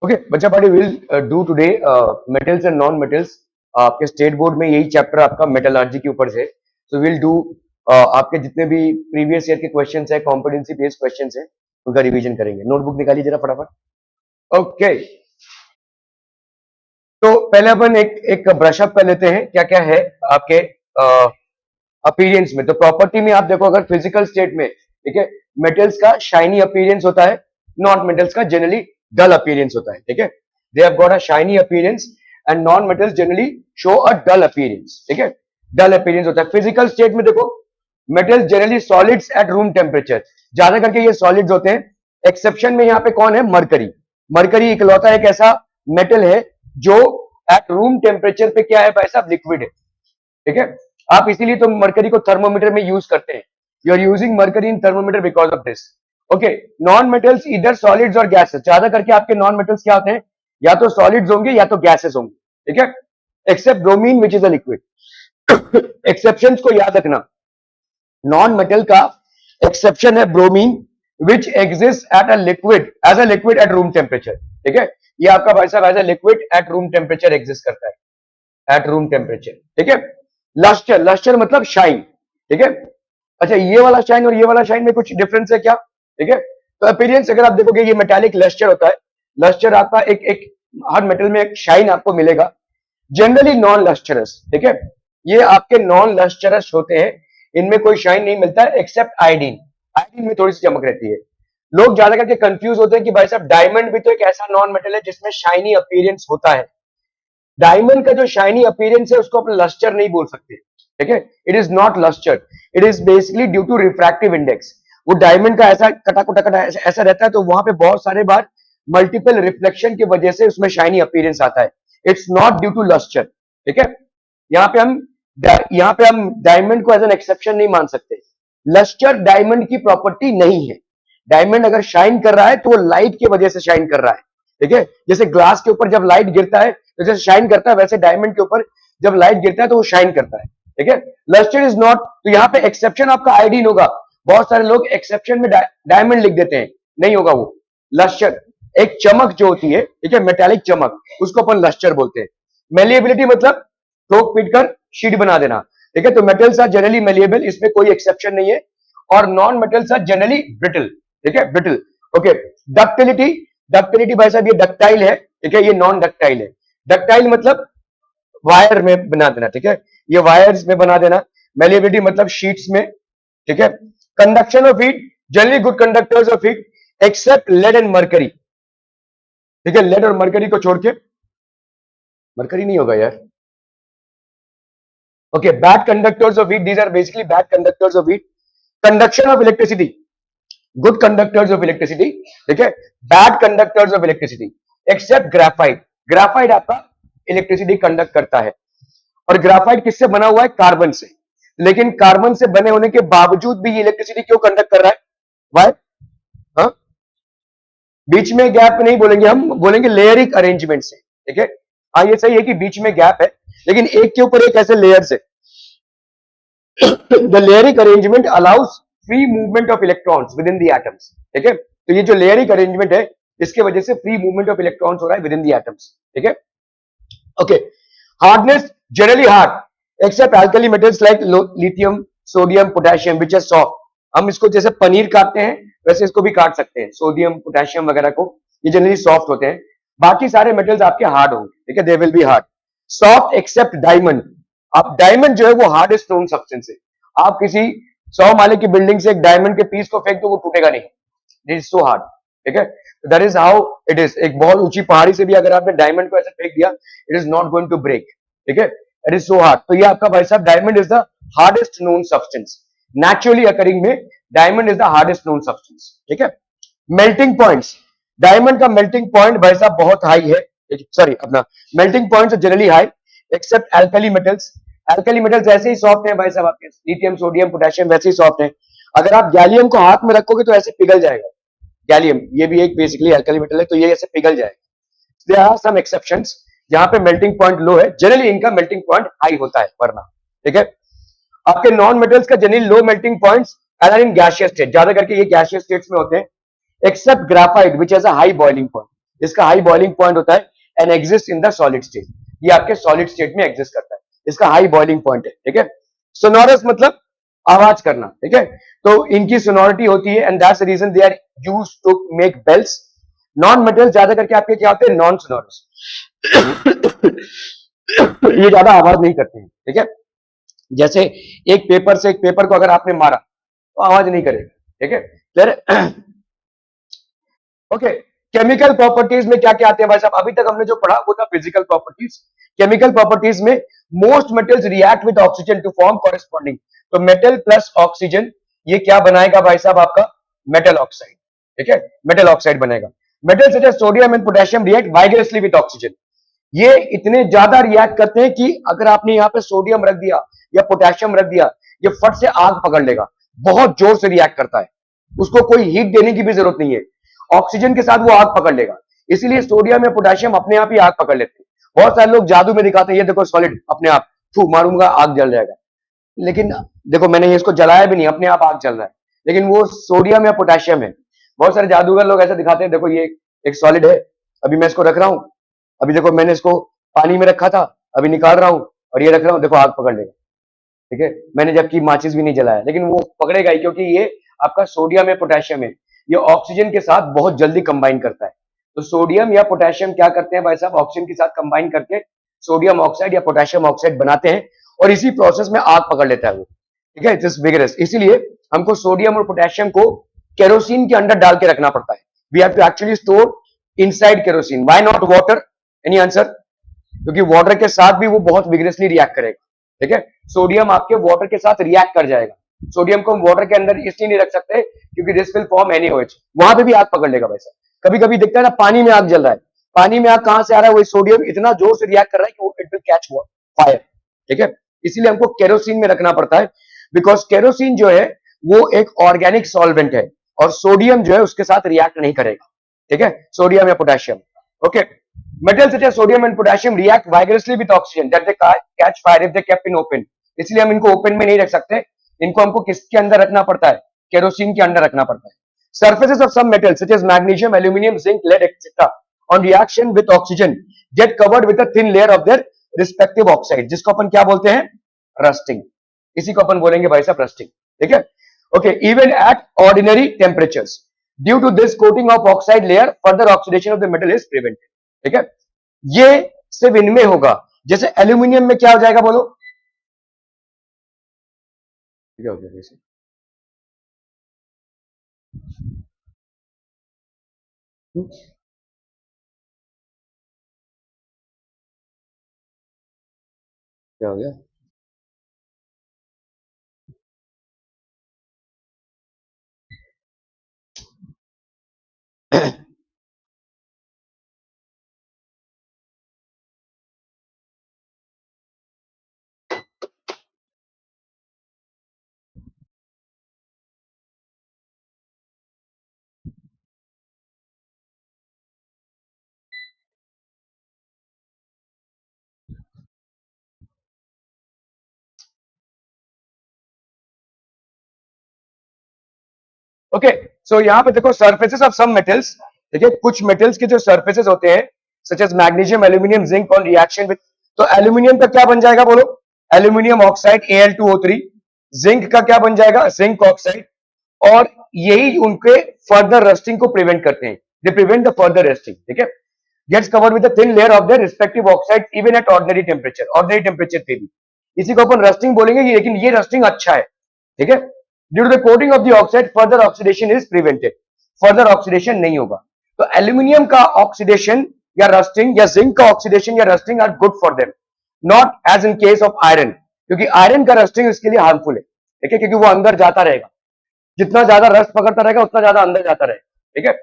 Okay बच्चा party will do today metals and non metals. आपके state board में यही चैप्टर आपका मेटलर्जी के ऊपर से, सो विल डू आपके जितने भी प्रीवियस ईयर के क्वेश्चंस है, कॉम्पिटेंसी बेस्ड क्वेश्चंस है, उनका रिवीजन करेंगे। नोटबुक निकालिए जरा फटाफट। ओके तो पहले अपन एक एक ब्रश अप कर लेते हैं क्या क्या है आपके अपीयरेंस में। तो प्रॉपर्टी में आप देखो, अगर फिजिकल स्टेट में, ठीक है, मेटल्स का शाइनी अपीयरेंस होता है, नॉन मेटल्स का जनरली डल अपीयरेंस होता है। ठीक है, they have got a shiny appearance and non metals generally show a dull appearance. ठीक है, डल अपीयरेंस होता है फिजिकल स्टेट में। देखो, metals generally solids eight room temperature, ज्यादा करके ये सॉलिड्स होते हैं। एक्सेप्शन में यहाँ पे कौन है? मरकरी। मरकरी इकलौता एक ऐसा मेटल है जो एट रूम टेम्परेचर पे क्या है भाई साहब? लिक्विड है। ठीक है, आप इसीलिए तो मरकरी को थर्मोमीटर में यूज करते हैं। You are using mercury in thermometer because of this. Okay, non metals इधर सॉलिड्स और गैसेस, ज्यादा करके आपके नॉन मेटल्स क्या होते हैं? या तो सॉलिड्स होंगे या तो गैसेस होंगे। ठीक है, except bromine which is a liquid. Exceptions को याद रखना। नॉन मेटल का एक्सेप्शन है bromine which exist at a liquid, as a liquid at room temperature. ठीक है, ये आपका भाई साहब as a liquid at room temperature exist करता है, एट रूम टेम्परेचर। ठीक है, लस्टर, लस्टर मतलब शाइन। ठीक है, अच्छा ये वाला शाइन और ये वाला शाइन में कुछ डिफरेंस है क्या? ठीक है, तो अपीयरेंस अगर आप देखोगे, ये मेटालिक लस्टर होता है। लस्टर आपका एक एक हर मेटल में एक शाइन आपको मिलेगा, जनरली नॉन लस्टरस। ठीक है, ये आपके नॉन लस्टरस होते हैं, इनमें कोई शाइन नहीं मिलता है एक्सेप्ट आयोडीन। आयोडीन में थोड़ी सी चमक रहती है। लोग ज्यादा करके कंफ्यूज होते हैं कि भाई साहब डायमंड भी तो एक ऐसा नॉन मेटल है जिसमें शाइनी अपीयरेंस होता है। डायमंड का जो शाइनी अपीयरेंस है उसको अपन लस्टर नहीं बोल सकते। ठीक है, it is not luster, it is basically due to refractive index. वो डायमंड का ऐसा कटा कुटा कटा ऐसा रहता है, तो वहां पे बहुत सारे बार मल्टीपल रिफ्लेक्शन की वजह से उसमें शाइनी अपीयरेंस आता है। It's not due to luster. ठीक है, यहाँ पे हम डायमंड को एज एन एक्सेप्शन नहीं मान सकते। लस्टर डायमंड की प्रॉपर्टी नहीं है। डायमंड अगर शाइन कर रहा है तो वो लाइट की वजह से शाइन कर रहा है। ठीक है, जैसे ग्लास के ऊपर जब लाइट गिरता है तो जैसे शाइन करता है, वैसे डायमंड के ऊपर जब लाइट गिरता है तो वो शाइन करता है। ठीक है, लस्टर इज नॉट। तो यहाँ पे एक्सेप्शन आपका आयोडीन होगा। बहुत सारे लोग एक्सेप्शन में डायमंड लिख देते हैं, नहीं होगा वो। लस्टर एक चमक जो होती है, ठीक है, मेटालिक चमक, उसको अपन लस्टर बोलते हैं। मेलिएबिलिटी मतलब ठोक पीट कर शीट बना देना। ठीक है, तो मेटल्स आर जनरली मेलिएबल, इसमें कोई एक्सेप्शन नहीं है। और non metals are generally brittle. ठीक है, ब्रिटल। ओके, डक्टिलिटी, डक्टिलिटी भाई साहब ये डक्टाइल है। ठीक है, ये नॉन डक्टाइल है। डक्टाइल मतलब वायर में बना देना। ठीक है, ये वायर्स में बना देना। मेलिएबिलिटी मतलब शीट्स में। ठीक है, conduction of heat, generally good conductors of heat except lead and mercury. ठीक है, लेड और मरकरी को छोड़ के, मरकरी नहीं होगा यार। Okay, bad conductors of heat, these are basically bad conductors of heat. Conduction of electricity, good conductors of electricity. ठीक है, bad conductors of electricity except graphite. Graphite आपका इलेक्ट्रिसिटी कंडक्ट करता है। और ग्राफाइट किससे बना हुआ है? कार्बन से। लेकिन कार्बन से बने होने के बावजूद भी ये इलेक्ट्रिसिटी क्यों कंडक्ट कर रहा है? वाई? हाँ, बीच में गैप नहीं बोलेंगे, हम बोलेंगे लेयरिक अरेंजमेंट से। ठीक है, हाँ ये सही है कि बीच में गैप है, लेकिन एक के ऊपर एक ऐसे लेयर से। The layered arrangement allows free movement of electrons within the atoms. ठीक है, तो ये जो लेयरिक अरेंजमेंट है, इसके वजह से फ्री मूवमेंट ऑफ इलेक्ट्रॉन्स हो रहा है विद इन द एटम्स। ठीक है, okay, hardness generally hard except alkali metals like lithium, sodium, potassium which are soft. हम इसको जैसे पनीर काटते हैं वैसे इसको भी काट सकते हैं, सोडियम पोटेशियम वगैरह को। ये जनरली सॉफ्ट होते हैं। बाकी सारे मेटल्स आपके हार्ड होंगे। ठीक है, they will be hard. Soft except diamond. अब डायमंड जो है वो हार्डेस्ट नोन सब्सटेंस है। आप किसी 100 माले की बिल्डिंग से एक डायमंड के पीस को फेंक दो, वो टूटेगा नहीं। It is so hard. ठीक है, that is how it is. एक बहुत ऊंची पहाड़ी से भी अगर आपने डायमंड को ऐसे फेंक दिया, it is not going to break. ठीक है, इट इज सो हार्ड। तो ये आपका भाई साहब diamond is the hardest known substance. Naturally occurring में diamond is the hardest known substance. ठीक है, मेल्टिंग पॉइंट्स, डायमंड का मेल्टिंग पॉइंट भाई साहब बहुत हाई है। सॉरी, अपना melting point generally high except alkali metals. Alkali metals ऐसे ही सॉफ्ट है भाई साहब आपके, लिथियम, सोडियम, पोटेशियम वैसे ही सॉफ्ट है। अगर आप गैलियम को हाथ में रखोगे तो ऐसे पिघल जाएगा। गैलियम ये भी एक बेसिकली एल्कली मेटल है, तो ये ऐसे पिघल जाएगा। देयर आर सम एक्सेप्शंस जहां पे मेल्टिंग पॉइंट लो है, जनरली इनका मेल्टिंग पॉइंट हाई होता है वरना। ठीक है, आपके नॉन मेटल्स का generally low melting points are in gaseous state, ज्यादा करके ये गैसियस स्टेट्स में होते हैं। Except graphite which has a high boiling point. इसका हाई बॉइलिंग पॉइंट होता है and exist in the solid state. ये आपके सॉलिड स्टेट में एग्जिस्ट करता है, इसका हाई बॉइलिंग पॉइंट है, ठीक है। सोनोरस मतलब आवाज करना, ठीक है। तो इनकी सोनोरिटी होती है and that's the reason they are used to make bells. Non metal ज्यादा करके आपके क्या होते हैं, नॉन सोनोरस। ये ज्यादा आवाज नहीं करते हैं, ठीक है। जैसे एक पेपर से एक पेपर को अगर आपने मारा तो आवाज नहीं करेगा, ठीक है, क्लियर। ओके, केमिकल प्रॉपर्टीज में क्या क्या आते हैं भाई साहब, अभी तक हमने जो पढ़ा वो था फिजिकल प्रॉपर्टीज। केमिकल प्रॉपर्टीज में most metals react with oxygen to form corresponding, तो मेटल प्लस ऑक्सीजन ये क्या बनाएगा भाई साहब, आपका मेटल ऑक्साइड, ठीक है, मेटल ऑक्साइड बनेगा। Metal such as sodium and potassium react vigorously with oxygen, ये इतने ज्यादा रिएक्ट करते हैं कि अगर आपने यहाँ पे सोडियम रख दिया या पोटेशियम रख दिया, ये फट से आग पकड़ लेगा, बहुत जोर से रिएक्ट करता है, उसको कोई हीट देने की भी जरूरत नहीं है, ऑक्सीजन के साथ वो आग पकड़ लेगा। इसीलिए सोडियम या पोटेशियम अपने आप ही आग पकड़ लेते हैं। बहुत सारे लोग जादू में दिखाते हैं, ये देखो सॉलिड अपने आप फू मारूंगा आग जल जाएगा, लेकिन देखो मैंने इसको जलाया भी नहीं, अपने आप आग जल रहा है, लेकिन वो सोडियम या पोटेशियम है। बहुत सारे जादूगर लोग ऐसे दिखाते हैं, देखो ये एक सॉलिड है, अभी मैं इसको रख रहा हूं, अभी देखो मैंने इसको पानी में रखा था, अभी निकाल रहा हूं और ये रख रहा हूं, देखो आग पकड़ लेगा, ठीक है। मैंने जबकि माचिस भी नहीं जलाया, लेकिन वो पकड़ेगा ही, क्योंकि ये आपका सोडियम या पोटेशियम है, ये ऑक्सीजन के साथ बहुत जल्दी कंबाइन करता है। तो सोडियम या पोटेशियम क्या करते हैं भाई साहब, ऑक्सीजन के साथ कंबाइन करके सोडियम ऑक्साइड या पोटेशियम ऑक्साइड बनाते हैं और इसी प्रोसेस में आग पकड़ लेता है वो, ठीक है, इट इज विगरस। इसीलिए हमको सोडियम और पोटेशियम को केरोसिन के अंदर डाल के रखना पड़ता है। We have to actually store inside kerosene, why not water, any answer, क्योंकि वाटर के साथ भी वो बहुत विगरसली रिएक्ट करेगा, ठीक है। सोडियम आपके वाटर के साथ रिएक्ट कर जाएगा, सोडियम को हम वाटर के अंदर इसलिए नहीं रख सकते क्योंकि दिस विल फॉर्म NaOH, वहां पे भी आग पकड़ लेगा वैसा। कभी कभी दिखता है ना पानी में आग जल रहा है, पानी में आग कहां से आ रहा है, वही सोडियम इतना जोर से रिएक्ट कर रहा है कि वो इट विल कैच फायर, ठीक है। इसीलिए हमको केरोसिन में रखना पड़ता है, बिकॉज केरोसिन जो है वो एक ऑर्गेनिक सॉल्वेंट है और सोडियम जो है उसके साथ रिएक्ट नहीं करेगा, ठीक है, सोडियम या potassium. Okay, metals such as sodium and potassium react vigorously with oxygen that they catch fire if they kept in open, इसलिए हम इनको ओपन में नहीं रख सकते, इनको हमको किसके अंदर रखना पड़ता है, केरोसिन के अंदर रखना पड़ता है। Surfaces of some metals such as magnesium, aluminum, zinc, lead, etc. on reaction with oxygen get covered with a thin layer of their respective oxide, जिसको अपन क्या बोलते हैं, रस्टिंग, इसी को अपन बोलेंगे भाई साहब रस्टिंग, ठीक है। Okay, even at ordinary temperatures due to this coating of oxide layer further oxidation of the metal is prevented, ठीक है। ये सिर्फ इनमें होगा, जैसे एल्यूमिनियम में क्या हो जाएगा बोलो, क्या हो जाएगा, क्या हो गया। ओके, सो यहां पे देखो सरफेसेस ऑफ सम मेटल्स, देखिए कुछ मेटल्स के जो सरफेसेस होते हैं such as magnesium, aluminium, zinc on reaction with, तो एल्यूमिनियम का क्या बन जाएगा बोलो, एल्यूमिनियम ऑक्साइड Al2O3, जिंक का क्या बन जाएगा, जिंक ऑक्साइड, और यही उनके फर्दर रस्टिंग को प्रिवेंट करते हैं, they prevent the further rusting, ठीक है। Gets covered with a thin layer of their respective oxide even at ordinary temperature, ordinary temperature पे भी, इसी को अपन रस्टिंग बोलेंगे, लेकिन ये रस्टिंग अच्छा है, ठीक है। Due to the coating of the oxide further oxidation is prevented, further oxidation नहीं होगा। तो एल्यूमिनियम का ऑक्सीडेशन या रस्टिंग या जिंक का ऑक्सीडेशन या rusting are good for them, not as in case of iron, क्योंकि आयरन का रस्टिंग इसके लिए हार्मफुल है, ठीक है, क्योंकि वो अंदर जाता रहेगा, जितना ज्यादा रस्ट पकड़ता रहेगा उतना ज्यादा अंदर जाता रहेगा, ठीक है।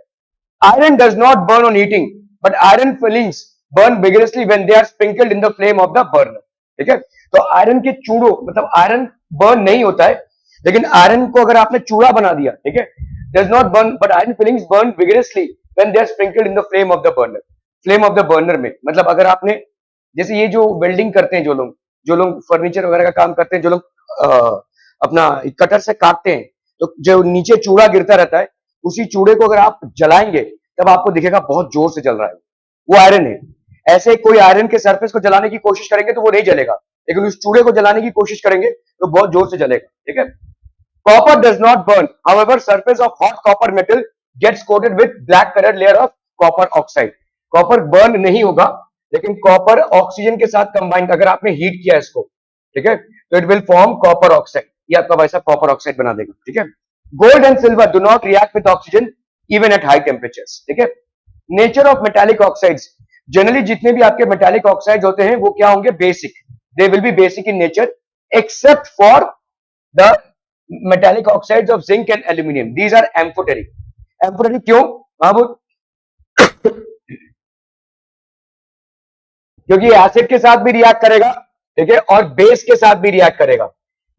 Iron does not burn on heating, but iron filings burn vigorously when they are sprinkled in the flame of the burner, ठीक है। तो आयरन के चूड़ों, मतलब आयरन बर्न नहीं होता है, लेकिन आयरन को अगर आपने चूड़ा बना दिया, ठीक है, does not burn, but iron fillings burn vigorously when they are sprinkled in the flame of the burner, flame of the burner में, मतलब अगर आपने, जैसे ये जो वेल्डिंग करते हैं जो लोग फर्नीचर वगैरह का काम करते हैं, जो लोग अपना कटर से काटते हैं, तो जो नीचे चूड़ा गिरता रहता है, उसी चूड़े को अगर आप जलाएंगे तब आपको दिखेगा बहुत जोर से जल रहा है, वो आयरन है। ऐसे कोई आयरन के सरफेस को जलाने की कोशिश करेंगे तो वो नहीं जलेगा, लेकिन उस चूड़े को जलाने की कोशिश करेंगे तो बहुत जोर से जलेगा, ठीक है। Copper does not burn, however surface of hot copper metal gets coated with black colour layer of copper oxide. Copper burn नहीं होगा, लेकिन कॉपर ऑक्सीजन के साथ कंबाइन, अगर आपने हीट किया इसको, ठीक है, तो it will form copper oxide, ये आपका वैसा कॉपर ऑक्साइड बना देगा, ठीक है। Gold and silver do not react with oxygen even at high temperatures, ठीक है। Nature of metallic oxides, generally जितने भी आपके मेटालिक ऑक्साइड्स होते हैं वो क्या होंगे, basic, they will be basic in nature except for the metallic oxides of zinc and aluminium, these are amphoteric. Amphoteric क्यों, क्योंकि एसिड के साथ भी रिएक्ट करेगा, ठीक है, और बेस के साथ भी रिएक्ट करेगा।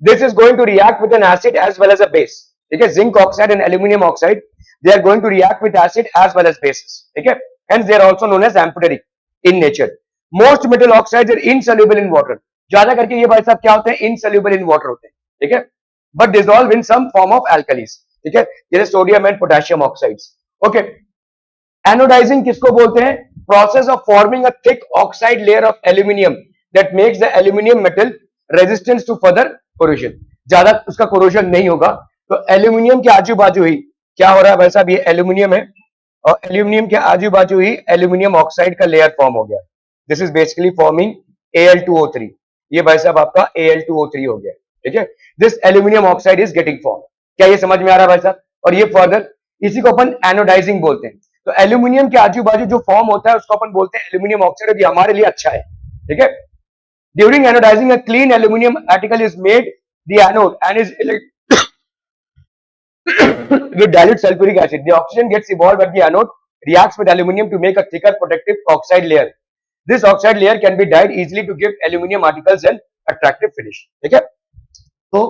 This is going to react with an acid as well as a base, ठीक है। Zinc oxide and aluminium oxide, they are going to react with acid as well as bases, ठीक है। Hence they are also known as amphoteric in nature. Most metal oxides are insoluble in water. ज्यादा करके ये भाई साहब क्या होते हैं, insoluble in water होते हैं, ठीक है, but dissolve in some form of alkalis, ठीक है, जैसे sodium and potassium oxides, okay. Anodising किसको बोलते हैं, process of forming a thick oxide layer of aluminium that makes the aluminium metal resistance to further corrosion. ज्यादा उसका corrosion नहीं होगा, तो एल्यूमिनियम के आजू बाजू ही क्या हो रहा है भाई साहब, ये एल्यूमिनियम है और एल्यूमिनियम के आजू बाजू ही एल्यूमिनियम ऑक्साइड का लेयर फॉर्म हो गया। This is basically forming Al2O3, ये भाई साहब आपका Al2O3 हो गया, ठीक है। This aluminium oxide is getting form. क्या ये समझ में आ रहा है भाई साहब, और ये फर्दर इसी को अपन एनोडाइजिंग बोलते हैं। तो एल्यूमिनियम के आजू बाजू जो फॉर्म होता है उसको अपन बोलते हैं एल्यूमिनियम ऑक्साइड, ये हमारे लिए अच्छा है, ठीक है। During anodising a clean aluminium article is made the anode and is with dilute sulfuric acid. The oxygen gets evolved at the anode, reacts with aluminium to make a thicker protective oxide layer. This oxide layer can be dyed easily to give aluminium articles an attractive finish. ठीक है, तो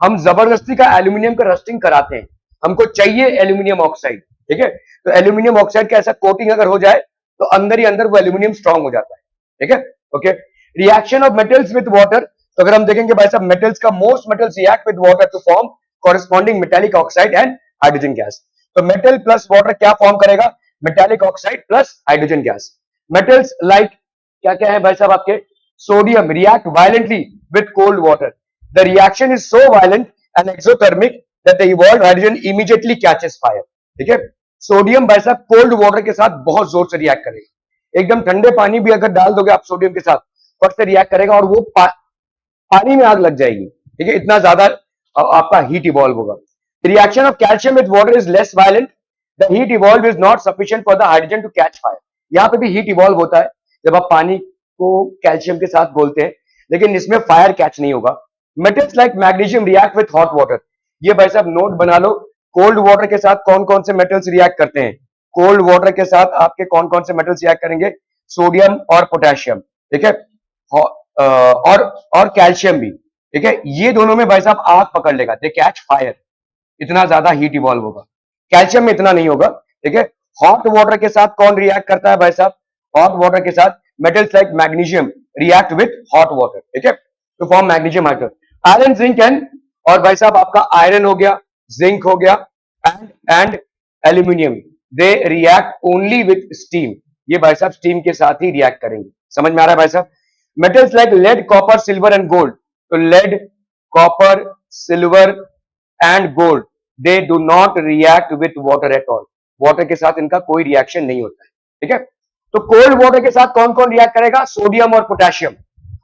हम जबरदस्ती का aluminium का rusting कराते हैं, हमको चाहिए एल्यूमिनियम ऑक्साइड, ठीक है। तो एल्यूमिनियम ऑक्साइड का ऐसा कोटिंग अगर हो जाए तो अंदर ही अंदर वो एल्यूमिनियम स्ट्रांग हो जाता है, ठीक है, okay. Reaction of metals with water, तो अगर हम देखेंगे भाई साहब मेटल्स का, most metals react with water to form corresponding metallic oxide and hydrogen gas. तो metal plus water क्या फॉर्म करेगा, metallic oxide plus hydrogen gas. Metals like क्या क्या है भाई साहब आपके, sodium react violently with cold water. The reaction is so violent and exothermic that the evolved hydrogen immediately catches fire. ठीक है, सोडियम भाई साहब कोल्ड वाटर के साथ बहुत जोर से रिएक्ट करेगा, एकदम ठंडे पानी भी अगर डाल दोगे आप सोडियम के साथ फट से रिएक्ट करेगा और वो पानी में आग लग जाएगी, ठीक है, इतना ज्यादा आपका हीट इवॉल्व होगा। Reaction of calcium with water is less violent, the heat evolve is not sufficient for the hydrogen to catch fire. यहाँ पे भी हीट इवॉल्व होता है जब आप पानी को कैल्शियम के साथ घोलते हैं, लेकिन इसमें फायर कैच नहीं होगा। Metals like magnesium react with hot water, ये भाई साहब नोट बना लो, कोल्ड वाटर के साथ कौन कौन से मेटल्स रिएक्ट करते हैं, कोल्ड वाटर के साथ आपके कौन कौन से मेटल्स रिएक्ट करेंगे, सोडियम और पोटेशियम, ठीक है, और कैल्शियम भी, ठीक है, ये दोनों में भाई साहब आग पकड़ लेगा, दे कैच फायर, इतना ज्यादा हीट इवॉल्व होगा। कैल्शियम में इतना नहीं होगा, ठीक है। हॉट वाटर के साथ कौन रिएक्ट करता है भाई साहब, हॉट वाटर के साथ metals like magnesium react with hot water, ठीक है, to form magnesium hydride. Iron, zinc and, और भाई साहब आपका आयरन हो गया, जिंक हो गया and aluminium, they react only with steam, ये भाई साहब स्टीम के साथ ही रिएक्ट करेंगे। समझ में आ रहा है भाई साहब। Metals like lead, copper, silver and gold, तो lead, copper, silver and gold, they do not react with water at all, water के साथ इनका कोई रिएक्शन नहीं होता है, ठीक है। तो कोल्ड वाटर के साथ कौन कौन रिएक्ट करेगा, सोडियम और पोटेशियम,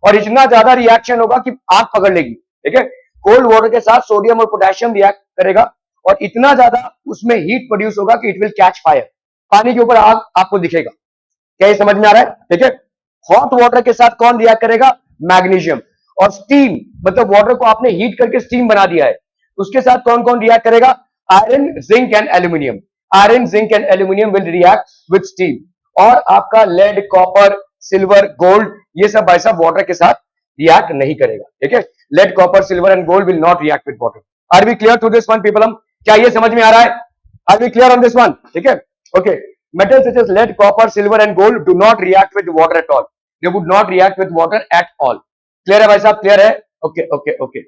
और इतना ज्यादा रिएक्शन होगा कि आग पकड़ लेगी, ठीक है। कोल्ड वाटर के साथ सोडियम और पोटेशियम रिएक्ट करेगा और इतना ज्यादा उसमें हीट प्रोड्यूस होगा कि इट विल कैच फायर, पानी के ऊपर आग आपको दिखेगा। क्या ये समझ में आ रहा है, ठीक है। हॉट वाटर के साथ कौन रिएक्ट करेगा, मैग्नीशियम, और स्टीम मतलब वाटर को आपने हीट करके स्टीम बना दिया है, उसके साथ कौन कौन रिएक्ट करेगा, iron, zinc and aluminium, iron, zinc and aluminium will react with steam. और आपका लेड, कॉपर, सिल्वर, गोल्ड, ये सब भाई साहब वाटर के साथ रिएक्ट नहीं करेगा, ठीक है। Lead, copper, silver and gold will not react with water. Are we clear to this one people, हम क्या ये समझ में आ रहा है, are we clear on this one, ठीक है, okay. Metals such as lead, copper, silver and gold do not react with water at all. They would not react with water at all. Clear है भाई साहब, clear है, okay, okay, okay.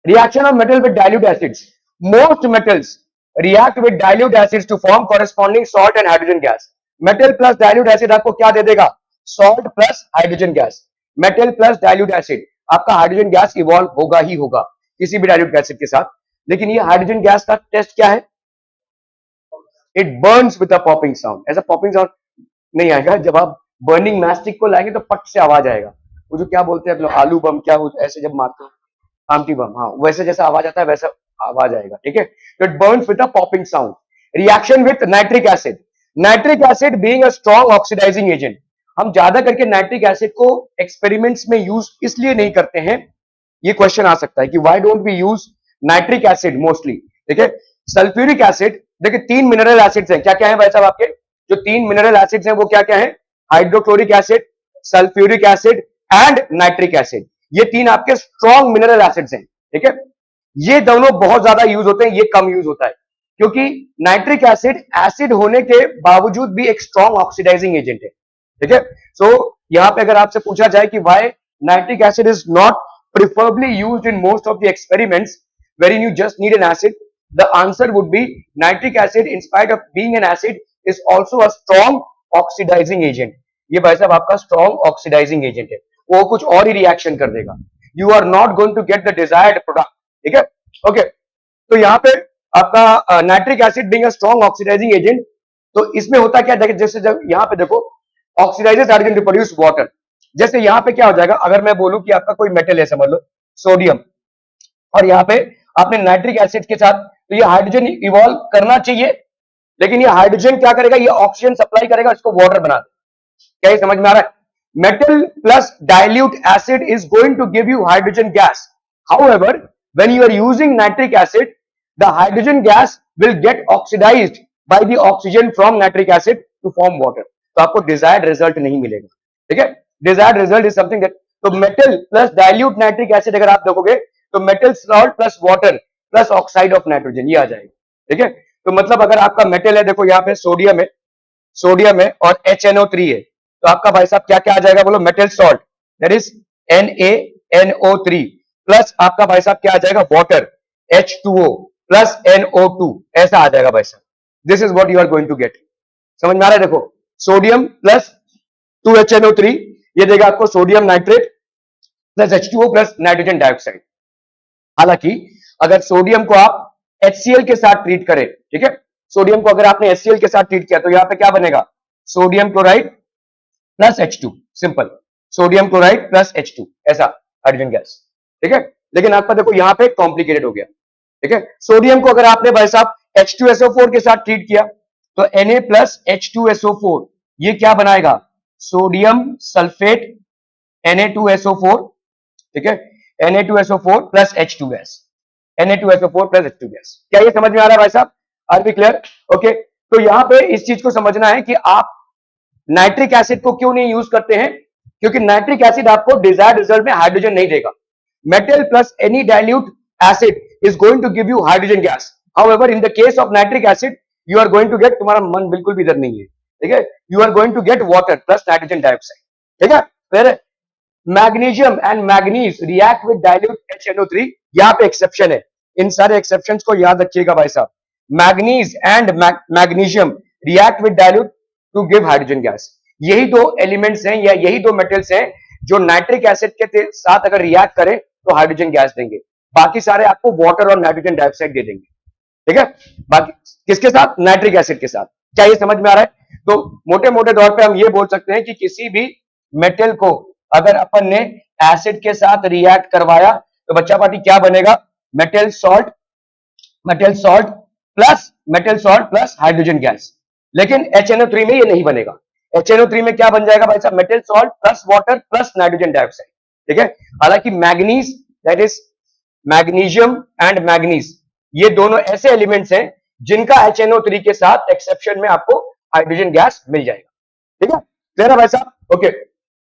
Reaction of metal with dilute acids. Most metals react with dilute acids to form corresponding salt and hydrogen gas. Metal plus dilute acid आपको क्या दे देगा? Salt plus hydrogen gas. Metal plus dilute acid आपका hydrogen gas evolve होगा ही होगा किसी भी dilute acid के साथ. लेकिन ये हाइड्रोजन गैस का टेस्ट क्या है? It burns with a popping sound. ऐसा पॉपिंग साउंड नहीं आएगा. जब आप बर्निंग मैस्टिक को लाएंगे तो पट से आवाज आएगा. वो जो क्या बोलते हैं आलू बम, क्या ऐसे जब मारते हैं, आमटी बम, हाँ वैसे जैसा आवाज आता है वैसा आवाज आएगा. ठीक है, तो it burns with a popping sound. Reaction with nitric acid. Nitric acid being a strong oxidising agent. हम ज्यादा करके नाइट्रिक एसिड को एक्सपेरिमेंट्स में यूज इसलिए नहीं करते हैं, ये क्वेश्चन आ सकता है कि why don't we use nitric acid mostly. ठीक है, सल्फ्यूरिक एसिड, देखिए 3 मिनरल एसिड्स हैं. क्या क्या है भाई साहब आपके? जो 3 मिनरल एसिड्स हैं वो क्या क्या है? Hydrochloric acid, sulphuric acid and nitric acid. ये 3 आपके स्ट्रॉन्ग मिनरल एसिड्स हैं. ठीक है, ये दोनों बहुत ज्यादा यूज होते हैं, ये कम यूज होता है क्योंकि नाइट्रिक एसिड एसिड होने के बावजूद भी एक स्ट्रॉन्ग ऑक्सीडाइजिंग एजेंट है. ठीक है, सो यहां पे अगर आपसे पूछा जाए कि why nitric acid is not preferably used in most of the experiments wherein you just need an acid, the answer would be nitric acid in spite of being an acid is also a strong oxidizing agent. ये भाई साहब आपका strong oxidizing agent है, वो कुछ और ही reaction कर देगा. You are not going to get the desired product. ठीक है, ओके. तो यहाँ पे आपका nitric acid being a strong oxidizing agent, तो इसमें होता क्या है? जैसे जब यहाँ पे देखो oxidises hydrogen to produce water. जैसे यहां पे क्या हो जाएगा, अगर मैं बोलूं कि आपका कोई मेटल है, समझ लो सोडियम, और यहां पे आपने नाइट्रिक एसिड के साथ, तो ये हाइड्रोजन इवॉल्व करना चाहिए, लेकिन ये हाइड्रोजन क्या करेगा? ये ऑक्सीजन सप्लाई करेगा, इसको वाटर बना दे. क्या ये समझ में आ रहा है? Metal plus dilute acid is going to give you hydrogen gas. However when you are using nitric acid, the hydrogen gas will get oxidised by the oxygen from nitric acid to form water. तो आपको desired result नहीं मिलेगा. ठीक है, desired result is something that, तो metal plus dilute nitric acid अगर आप देखोगे तो metal salt plus water plus oxide of nitrogen, ये आ जाएगा. ठीक है, तो मतलब अगर आपका मेटल है, देखो यहाँ पे सोडियम है और HNO3 है, तो आपका भाई साहब क्या क्या आ जाएगा बोलो? Metal salt, that is NaNO3 plus आपका भाई साहब क्या आ जाएगा? वाटर H2O प्लस NO2, ऐसा आ जाएगा भाई साहब. This is what you are going to get. समझ में आ रहा है? देखो सोडियम प्लस 2HNO3 ये देगा आपको sodium nitrate plus H2O plus nitrogen dioxide. हालांकि अगर सोडियम को आप HCl के साथ ट्रीट करें, ठीक है, सोडियम को अगर आपने HCl के साथ ट्रीट किया तो यहां पे क्या बनेगा? Sodium chloride plus H2, simple, sodium chloride plus H2, ऐसा हाइड्रोजन गैस. ठीक है, लेकिन आपका देखो यहां पे कॉम्प्लिकेटेड हो गया. ठीक है, सोडियम को अगर आपने भाई साहब H2SO4 के साथ ट्रीट किया तो Na प्लस H2SO4 ये क्या बनाएगा? Sodium sulphate Na2SO4. ठीक है, Na2SO4 plus H2 gas, Na2SO4 plus H2 gas. क्या ये समझ में आ रहा है भाई साहब? Are we clear? ओके, तो यहां पे इस चीज को समझना है कि आप नाइट्रिक एसिड को क्यों नहीं यूज करते हैं, क्योंकि नाइट्रिक एसिड आपको डिजायर्ड रिजल्ट में हाइड्रोजन नहीं देगा. Metal plus any dilute acid is going to give you hydrogen gas. However in the case of nitric acid you are going to get, तुम्हारा मन बिल्कुल भी इधर नहीं है. ठीक है, you are going to get water plus nitrogen dioxide. ठीक है, फिर magnesium and manganese react with dilute HNO3. यहां पे एक्सेप्शन है, इन सारे एक्सेप्शंस को याद रखिएगा भाई साहब. Manganese and magnesium react with dilute to give hydrogen gas. यही दो एलिमेंट्स हैं या यही दो मेटल्स हैं जो नाइट्रिक एसिड के साथ अगर रिएक्ट करें तो हाइड्रोजन गैस देंगे. बाकी सारे आपको वाटर और नाइट्रोजन डाइऑक्साइड दे देंगे. ठीक है, बाकी किसके साथ? नाइट्रिक एसिड के साथ. क्या ये समझ में आ रहा है? तो मोटे मोटे तौर पे हम ये बोल सकते हैं कि किसी भी मेटल को अगर अपन ने एसिड के साथ रिएक्ट करवाया तो बच्चा पार्टी क्या बनेगा? Metal salt plus hydrogen gas. लेकिन HNO3 में ये नहीं बनेगा. HNO3 में क्या बन जाएगा भाई साहब? Metal salt plus water plus nitrogen dioxide. ठीक है, हालांकि manganese, that is magnesium and manganese, ये दोनों ऐसे एलिमेंट्स हैं जिनका HNO3 के साथ एक्सेप्शन में आपको हाइड्रोजन गैस मिल जाएगा. ठीक है, क्लियर है भाई साहब? ओके,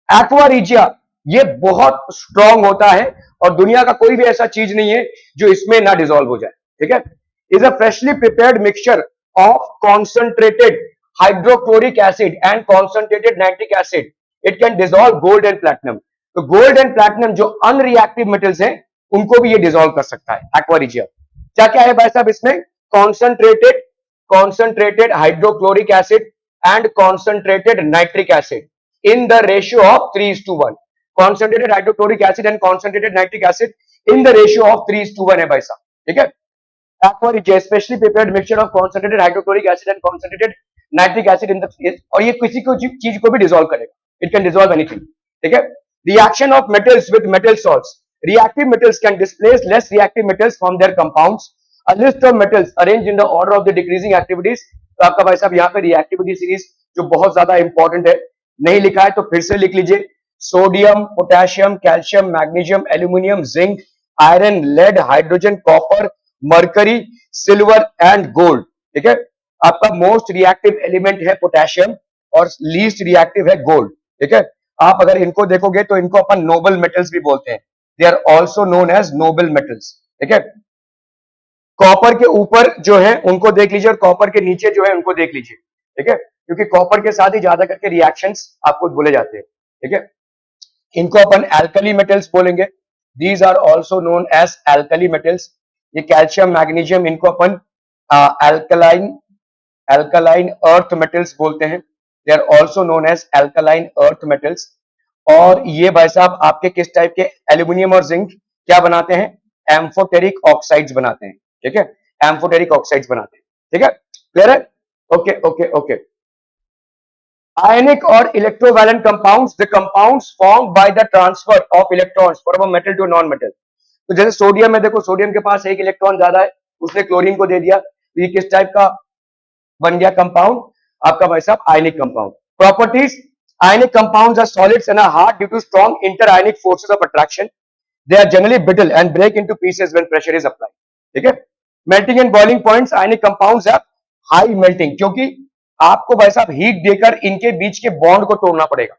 एक्वा रिजिया ये बहुत स्ट्रॉन्ग होता है और दुनिया का कोई भी ऐसा चीज नहीं है जो इसमें ना डिसॉल्व हो जाए. ठीक है, is a freshly prepared mixture of concentrated hydrochloric acid and concentrated nitric acid. It can dissolve gold and platinum. तो गोल्ड एंड प्लैटिनम जो अनरिएक्टिव मेटल्स हैं उनको भी ये डिसॉल्व कर सकता है एक्वा रिजिया. क्या क्या है भाई साहब इसमें? concentrated hydrochloric acid and concentrated nitric acid in the ratio of 3:1. Concentrated hydrochloric acid and concentrated nitric acid in the ratio of 3:1 है भाई साहब, ठीक है. Aqua is a specially prepared mixture of concentrated hydrochloric acid and concentrated nitric acid in the, और ये किसी को चीज को भी डिसॉल्व करेगा. It can dissolve anything, ठीक है. Reaction of metals with metal salts. Reactive metals can displace less reactive metals from their compounds. A list of metals arranged in the order of the decreasing activities. तो आपका भाई साहब यहाँ पे reactivity series जो बहुत ज्यादा इंपॉर्टेंट है, नहीं लिखा है तो फिर से लिख लीजिए. Sodium, potassium, calcium, magnesium, aluminium, zinc, iron, lead, hydrogen, copper, mercury, silver and gold, ठीक है. आपका मोस्ट रिएक्टिव एलिमेंट है पोटेशियम और लीस्ट रिएक्टिव है गोल्ड, ठीक है. आप अगर इनको देखोगे तो इनको अपन नोबल मेटल्स भी बोलते हैं. They are also known as noble metals, ठीक है. कॉपर के ऊपर जो है उनको देख लीजिए और कॉपर के नीचे जो है उनको देख लीजिए, ठीक है, क्योंकि कॉपर के साथ ही ज्यादा करके रिएक्शंस आपको बोले जाते हैं, ठीक है. इनको अपन एल्कली मेटल्स बोलेंगे. These are also known as alkali metals. ये कैल्शियम, मैग्नीशियम, इनको अपन एल्कलाइन अर्थ मेटल्स बोलते हैं. They are also known as alkaline earth metals. और ये भाई साहब आपके किस टाइप के, एल्यूमिनियम और जिंक क्या बनाते हैं, एम्फोटेरिक ऑक्साइड्स बनाते हैं, ठीक है. एम्फोटेरिक ऑक्साइड्स बनाते हैं, ठीक है. क्लियर है? Okay okay okay. Ionic or electrovalent compounds, the compounds formed by the transfer of electrons from a metal to a non-metal. तो जैसे सोडियम है, देखो सोडियम के पास एक इलेक्ट्रॉन ज्यादा है, उसने क्लोरीन को दे दिया, तो ये किस टाइप का बन गया कंपाउंड, आपका भाई साहब ionic compound. Properties. Ionic compounds are solids and are hard due to strong inter-ionic forces of attraction. They are generally brittle and break into pieces when pressure is applied. ठीक है. Melting and boiling points. Ionic compounds have high melting, क्योंकि आपको भाई साहब heat देकर इनके बीच के bond को तोड़ना पड़ेगा.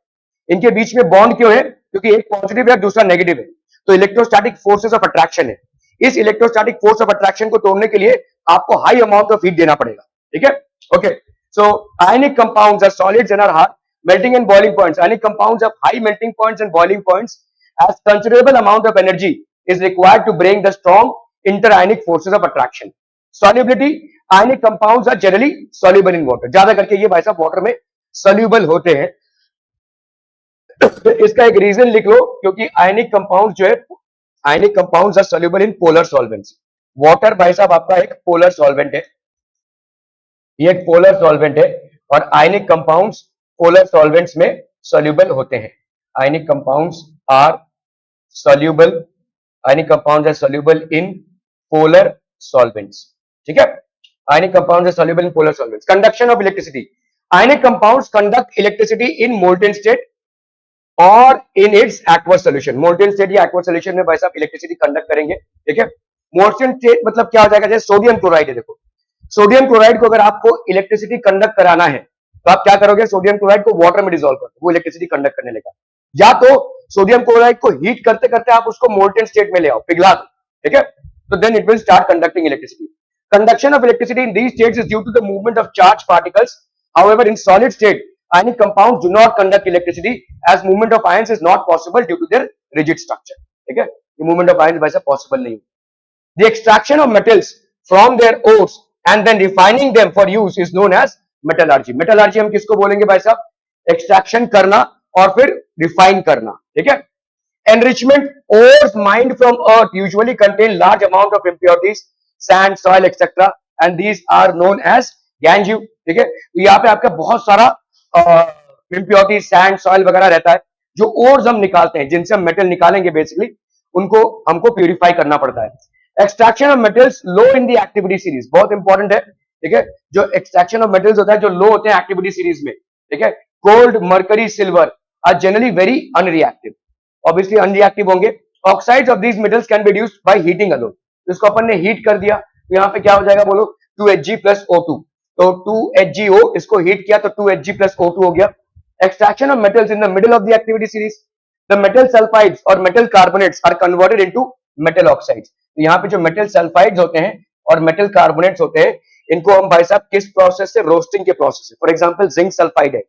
इनके बीच में बॉन्ड क्यों है, क्योंकि एक पॉजिटिव है दूसरा नेगेटिव है, तो इलेक्ट्रोस्टैटिक फोर्सेस ऑफ अट्रैक्शन है. इस इलेक्ट्रोस्टैटिक फोर्स ऑफ अट्रैक्शन को तोड़ने के लिए आपको हाई अमाउंट ऑफ हीट देना पड़ेगा, ठीक है. Okay. So ionic compounds are solids and are hard. Melting and boiling points. Ionic compounds have high melting points and boiling points, as considerable amount of energy is required to break the strong inter-ionic forces of attraction. Solubility. Ionic compounds are generally soluble in water. ज्यादा करके ये भाई साहब water में soluble होते हैं. इसका एक रीजन लिख लो, क्योंकि ionic compounds जो है, ionic compounds are soluble in polar solvents. Water भाई साहब आपका एक polar solvent है, ये एक polar solvent है, और ionic compounds पोलर सॉल्वेंट्स में सॉल्यूबल होते हैं. Ionic compounds are soluble, ionic compounds are soluble in polar solvents, ठीक है. Ionic compounds are soluble in polar solvents. Conduction of electricity. Ionic compounds conduct electricity in molten state और in its aqueous solution. Molten state या aqueous solution में भाई साहब electricity conduct करेंगे, ठीक है. मोल्टेन स्टेट मतलब क्या हो जाएगा, जैसे सोडियम क्लोराइड है, देखो सोडियम क्लोराइड को अगर आपको इलेक्ट्रिसिटी कंडक्ट कराना है तो आप क्या करोगे, सोडियम क्लोराइड को वाटर में डिसॉल्व करो, वो इलेक्ट्रिसिटी कंडक्ट करने लगा. या तो सोडियम क्लोराइड को हीट करते करते आप उसको मोल्टेन स्टेट में ले आओ, पिघला दो, ठीक है, तो then it will start conducting electricity. Conduction of electricity in these states is due to the movement of charge particles. However in solid state ionic compounds do not conduct electricity as movement of ions is not possible due to their rigid structure, ठीक है. ये movement of ions वैसा possible नहीं. The extraction of metals from their ores and then refining them for use is known as metallurgy. Metallurgy हम किसको बोलेंगे भाई साहब, एक्सट्रैक्शन करना और फिर रिफाइन करना, ठीक है. Enrichment. Ores mined from earth usually contain large amount of impurities, sand, soil etcetera, and these are known as gangue, ठीक है. तो यहाँ पे आपका बहुत सारा इंप्योरिटीज, सैंड, सॉइल वगैरह रहता है, जो ओर्स हम निकालते हैं, जिनसे हम मेटल निकालेंगे, बेसिकली उनको हमको प्यूरिफाई करना पड़ता है. Extraction of metals low in the activity series. बहुत इंपॉर्टेंट है, ठीक है. जो एक्सट्रैक्शन ऑफ मेटल्स होता है जो लो होते हैं एक्टिविटी सीरीज में, ठीक है. Gold, mercury, silver are generally very unreactive, obviously unreactive होंगे. Oxides of these metals can be reduced by heating alone. इसको अपन ने हीट कर दिया तो यहाँ पे क्या हो जाएगा बोलो, 2Hg plus O2. तो 2HgO इसको हीट किया तो 2Hg plus O2 हो गया. Extraction of metals in the middle of the activity series. The metal sulphides और metal carbonates are converted into metal oxides. यहाँ पे जो मेटल सल्फाइड्स होते हैं और मेटल कार्बोनेट्स होते हैं, इनको हम भाई साहब किस प्रोसेस से, रोस्टिंग के प्रोसेस से. फॉर एग्जांपल जिंक सल्फाइड है,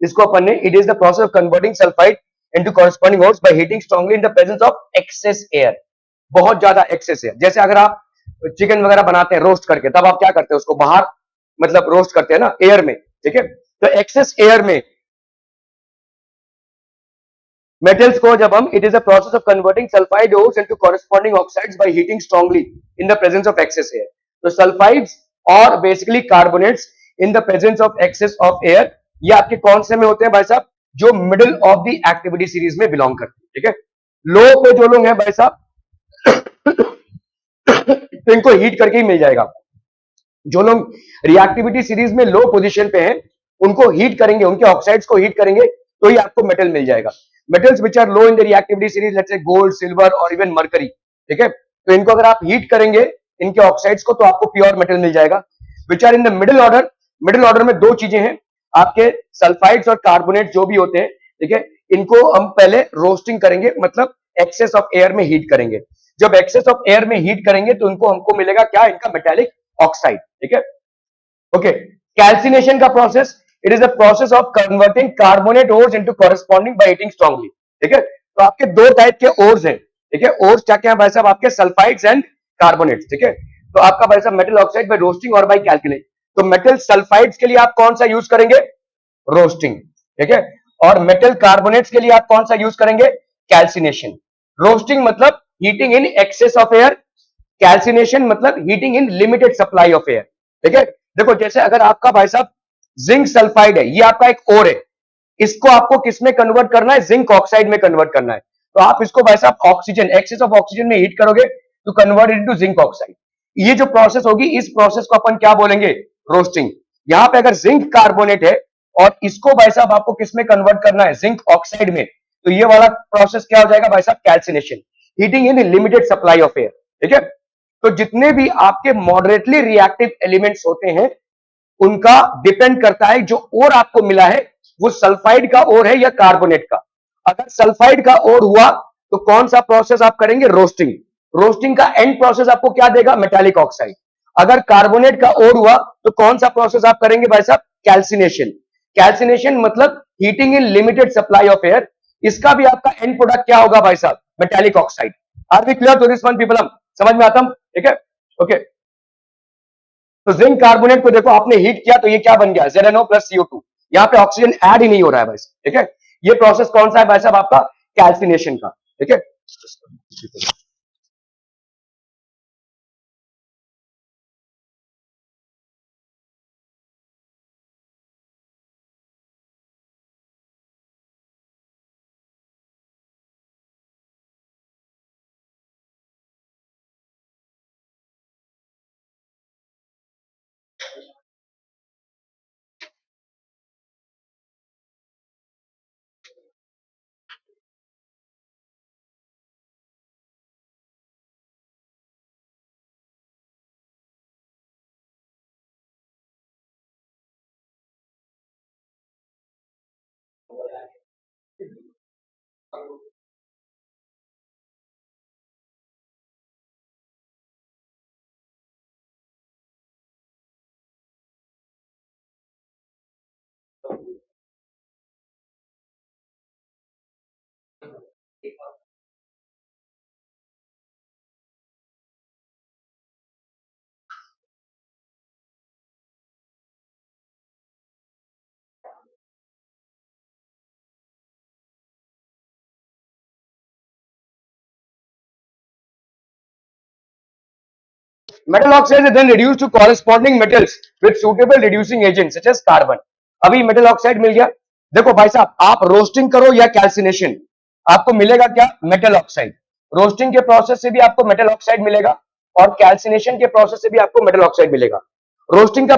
इसको अपन ने, it is the process of converting sulphide into corresponding ores by heating strongly in the presence of excess air. बहुत ज्यादा एक्सेस एयर. जैसे अगर आप चिकन वगैरह बनाते हैं रोस्ट करके, तब आप क्या करते हैं उसको बाहर मतलब रोस्ट करते हैं ना एयर में, ठीक है। तो एक्सेस एयर में मेटल्स को जब हम, it is a process of converting sulphide ores into corresponding oxides by heating strongly in the presence of excess air. तो सल्फाइड्स और basically carbonates in the presence of excess of air, ये आपके कौन से में होते हैं भाई साहब, जो middle of the activity series में बिलोंग करते हैं, ठीक है। लो पे जो लोग हैं भाई साहब तो इनको हीट करके ही मिल जाएगा आपको। जो लोग रिएक्टिविटी सीरीज में लो पोजीशन पे हैं उनको हीट करेंगे, उनके ऑक्साइड्स को हीट करेंगे तो ही आपको मेटल मिल जाएगा। Metals which are low in the reactivity series, let's say gold, silver और इवन मरकरी, ठीक है। तो इनको अगर आप हीट करेंगे इनके ऑक्साइड्स को तो आपको प्योर मेटल मिल जाएगा। Which are in the middle order, middle order में दो चीजें हैं आपके, सल्फाइड्स और कार्बोनेट जो भी होते हैं, ठीक है। इनको हम पहले रोस्टिंग करेंगे, मतलब एक्सेस ऑफ एयर में हीट करेंगे। जब एक्सेस ऑफ एयर में हीट करेंगे तो इनको हमको मिलेगा क्या, इनका मेटालिक ऑक्साइड, ठीक है। ओके, कैल्सिनेशन का process, it is a process of converting carbonate ores into corresponding bye heating strongly, ठीक है। तो आपके दो टाइप के ओर्स हैं, ठीक है। ओर्स क्या क्या है भाई साहब, आपके सल्फाइड्स एंड कार्बोनेट्स, ठीक है। तो आपका भाई साहब मेटल ऑक्साइड बाय रोस्टिंग और बाय कैल्कुलेट। तो मेटल सल्फाइड्स के लिए आप कौन सा यूज करेंगे, रोस्टिंग, ठीक है। और मेटल कार्बोनेट्स के लिए आप कौन सा यूज करेंगे, कैल्सिनेशन। रोस्टिंग मतलब heating in excess of air, calcination मतलब heating in limited supply of air, ठीक है। देखो जैसे अगर आपका भाई साहब जिंक सल्फाइड है, ये आपका एक ओर है, इसको आपको किस में कन्वर्ट करना है, जिंक ऑक्साइड में कन्वर्ट करना है। तो आप इसको भाई साहब ऑक्सीजन, एक्सेस ऑफ ऑक्सीजन में हीट करोगे तो कन्वर्ट इनटू जिंक ऑक्साइड। ये जो प्रोसेस होगी इस प्रोसेस को अपन क्या बोलेंगे, रोस्टिंग। यहां पे अगर जिंक कार्बोनेट है और इसको भाई साहब आपको किस में कन्वर्ट करना है, जिंक ऑक्साइड में, तो ये वाला प्रोसेस क्या हो जाएगा भाई साहब, calcination, heating in limited supply of air, ठीक है। तो जितने भी आपके मॉडरेटली रिएक्टिव एलिमेंट्स होते हैं उनका डिपेंड करता है जो ओर आपको मिला है वो सल्फाइड का ओर है या कार्बोनेट का। अगर सल्फाइड का ओर हुआ तो कौन सा प्रोसेस आप करेंगे, रोस्टिंग। रोस्टिंग का एंड प्रोसेस आपको क्या देगा, मेटालिक ऑक्साइड। अगर कार्बोनेट का ओर हुआ तो कौन सा प्रोसेस आप करेंगे भाई साहब, कैल्सिनेशन। कैल्सिनेशन मतलब heating in limited supply of air. इसका भी आपका एंड प्रोडक्ट क्या होगा भाई साहब, metallic oxide. Are we clear to this one people, हम समझ में आता हूं, ठीक है। ओके, तो जिंक कार्बोनेट को देखो आपने हीट किया तो ये क्या बन गया, ZnO प्लस CO2। यहाँ पे ऑक्सीजन ऐड ही नहीं हो रहा है भाई, ठीक है। ये प्रोसेस कौन सा है भाई साहब, आपका कैल्सिनेशन का, ठीक है। Metal oxide is then reduced to corresponding metals with suitable reducing agent such as carbon. अभी मेटल ऑक्साइड मिल गया। देखो भाई साहब आप रोस्टिंग करो या कैल्सिनेशन, आपको मिलेगा क्या, मेटल ऑक्साइड। रोस्टिंग के प्रोसेस से भी आपको मेटल ऑक्साइड मिलेगा और कैल्सिनेशन के प्रोसेस से भी आपको मेटल ऑक्साइड मिलेगा। रोस्टिंग का